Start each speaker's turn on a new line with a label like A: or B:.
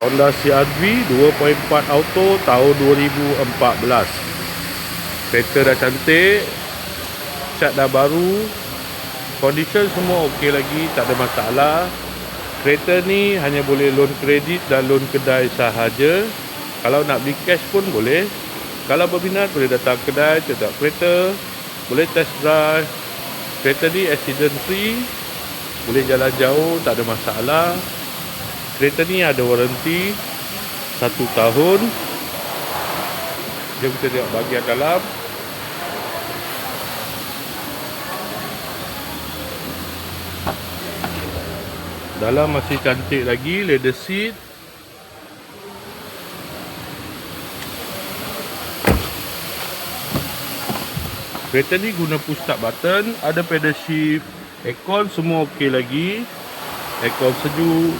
A: Honda CR-V 2.4 auto tahun 2014. Kereta dah cantik, cat dah baru, condition semua okey lagi, tak ada masalah. Kereta ni hanya boleh loan kredit dan loan kedai sahaja. Kalau nak beli cash pun boleh. Kalau berminat boleh datang kedai, tengok kereta, boleh test drive. Kereta ni accident free, boleh jalan jauh, tak ada masalah. Kereta ni ada waranti 1 tahun. Jom kita tengok bahagian dalam. Dalam masih cantik lagi, leather seat. Kereta ni guna push start button, ada pedal shift, aircon semua okey lagi. Aircon sejuk,